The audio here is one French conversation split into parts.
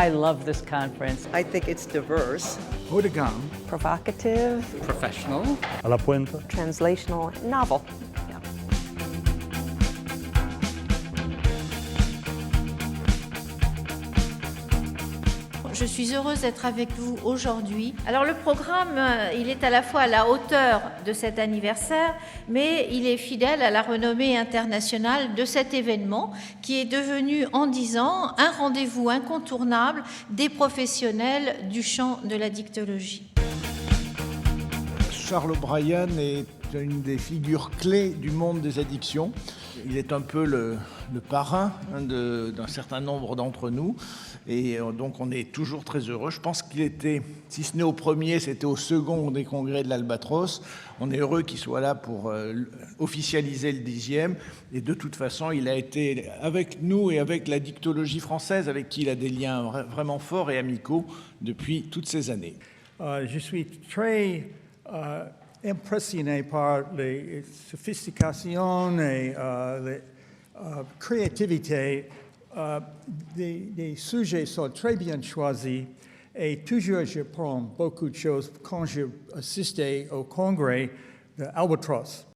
I love this conference. I think it's diverse. Haut de gamme. Provocative. Professional. À la pointe. Translational. Novel. Je suis heureuse d'être avec vous aujourd'hui. Alors le programme, il est à la fois à la hauteur de cet anniversaire, mais il est fidèle à la renommée internationale de cet événement qui est devenu en 10 ans un rendez-vous incontournable des professionnels du champ de la dictologie. Charles O'Brien est une des figures clés du monde des addictions. Il est un peu le parrain d'un certain nombre d'entre nous. Et donc on est toujours très heureux. Je pense qu'il était, si ce n'est au premier, c'était au second des congrès de l'Albatros. On est heureux qu'il soit là pour officialiser le 10e. Et de toute façon, il a été avec nous et avec la dictologie française, avec qui il a des liens vraiment forts et amicaux depuis toutes ces années. Je suis très impressionné par les sophistications et la créativité. Des sujets sont très bien choisis et toujours je prends beaucoup de choses quand j'ai assisté au congrès de Albatros.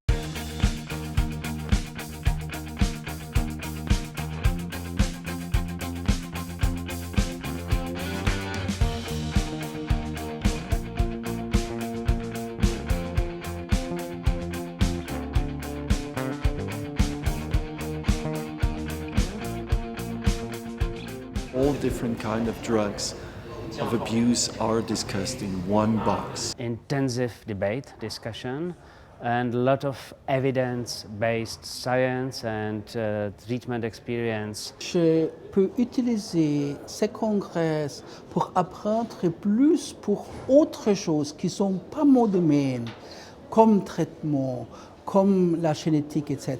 All different kind of drugs of abuse are discussed in one box. Intensive debate, discussion, and a lot of evidence-based science and treatment experience. Je peux utiliser ces congrès pour apprendre plus pour autre chose qui ne sont pas mon domaine, comme traitement, comme la génétique, etc.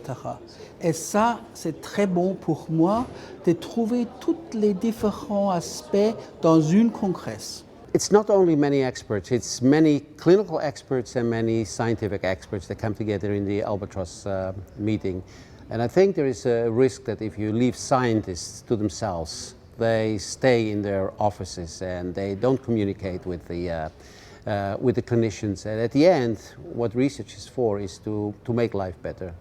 Et ça, c'est très bon pour moi de trouver tous les différents aspects dans une congrès. It's not only many experts, it's many clinical experts and many scientific experts that come together in the Albatros meeting. And I think there is a risk that if you leave scientists to themselves, they stay in their offices and they don't communicate with the clinicians. And at the end, what research is for is to make life better.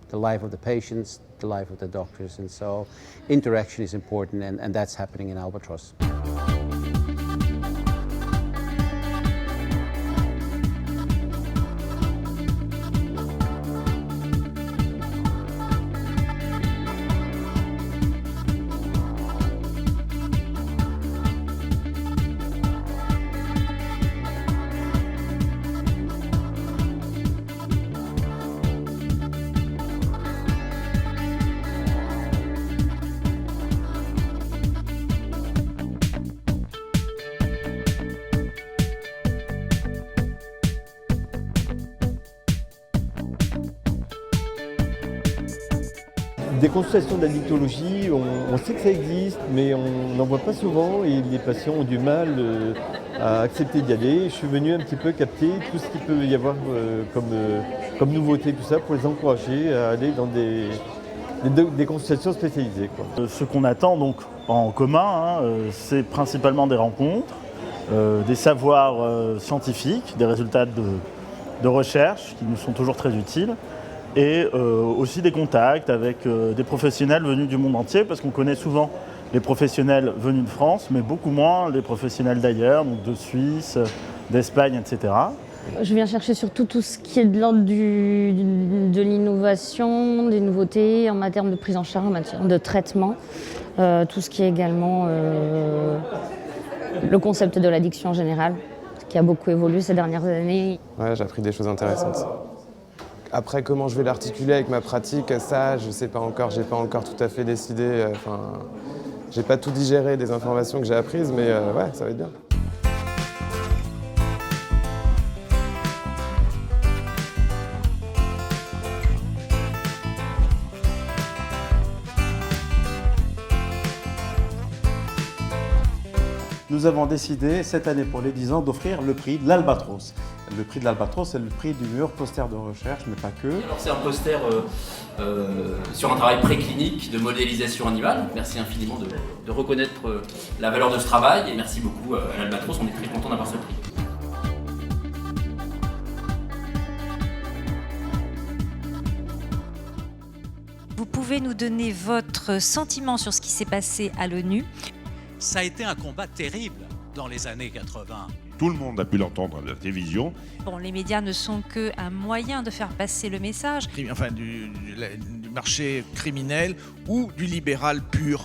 The life of the patients, the life of the doctors. And so interaction is important, and that's happening in Albatros. Des consultations d'addictologie, on sait que ça existe, mais on n'en voit pas souvent et les patients ont du mal à accepter d'y aller. Je suis venu un petit peu capter tout ce qu'il peut y avoir comme nouveauté, tout ça, pour les encourager à aller dans des consultations spécialisées, quoi. Ce qu'on attend donc en commun, c'est principalement des rencontres, des savoirs scientifiques, des résultats de recherche qui nous sont toujours très utiles. Et aussi des contacts avec des professionnels venus du monde entier, parce qu'on connaît souvent les professionnels venus de France, mais beaucoup moins les professionnels d'ailleurs, donc de Suisse, d'Espagne, etc. Je viens chercher surtout tout ce qui est de l'ordre de l'innovation, des nouveautés en matière de prise en charge, en matière de traitement, tout ce qui est également le concept de l'addiction en général, qui a beaucoup évolué ces dernières années. Ouais, j'ai appris des choses intéressantes. Après, comment je vais l'articuler avec ma pratique, ça, je ne sais pas encore, j'ai pas encore tout à fait décidé. J'ai pas tout digéré des informations que j'ai apprises, mais ouais, ça va être bien. Nous avons décidé cette année pour les 10 ans d'offrir le prix de l'Albatros. Le prix de l'Albatros, c'est le prix du meilleur poster de recherche, mais pas que. Alors c'est un poster sur un travail préclinique de modélisation animale. Merci infiniment de reconnaître la valeur de ce travail et merci beaucoup à l'Albatros, on est très content d'avoir ce prix. Vous pouvez nous donner votre sentiment sur ce qui s'est passé à l'ONU? Ça a été un combat terrible dans les années 80. Tout le monde a pu l'entendre à la télévision. Bon, les médias ne sont qu'un moyen de faire passer le message. Enfin, du marché criminel ou du libéral pur.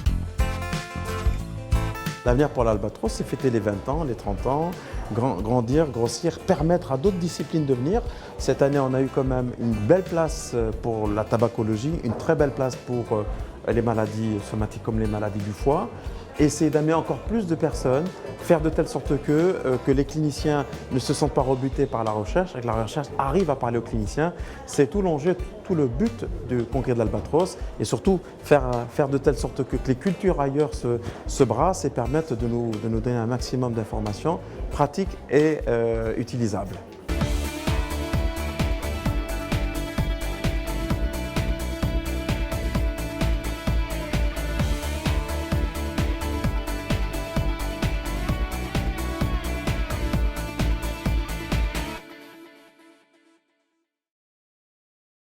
L'avenir pour l'Albatros, c'est fêter les 20 ans, les 30 ans, grandir, grossir, permettre à d'autres disciplines de venir. Cette année, on a eu quand même une belle place pour la tabacologie, une très belle place pour les maladies somatiques comme les maladies du foie. Essayer d'amener encore plus de personnes, faire de telle sorte que les cliniciens ne se sentent pas rebutés par la recherche et que la recherche arrive à parler aux cliniciens. C'est tout l'enjeu, tout le but du congrès de l'Albatros et surtout faire de telle sorte que les cultures ailleurs se brassent et permettent de nous donner un maximum d'informations pratiques et utilisables.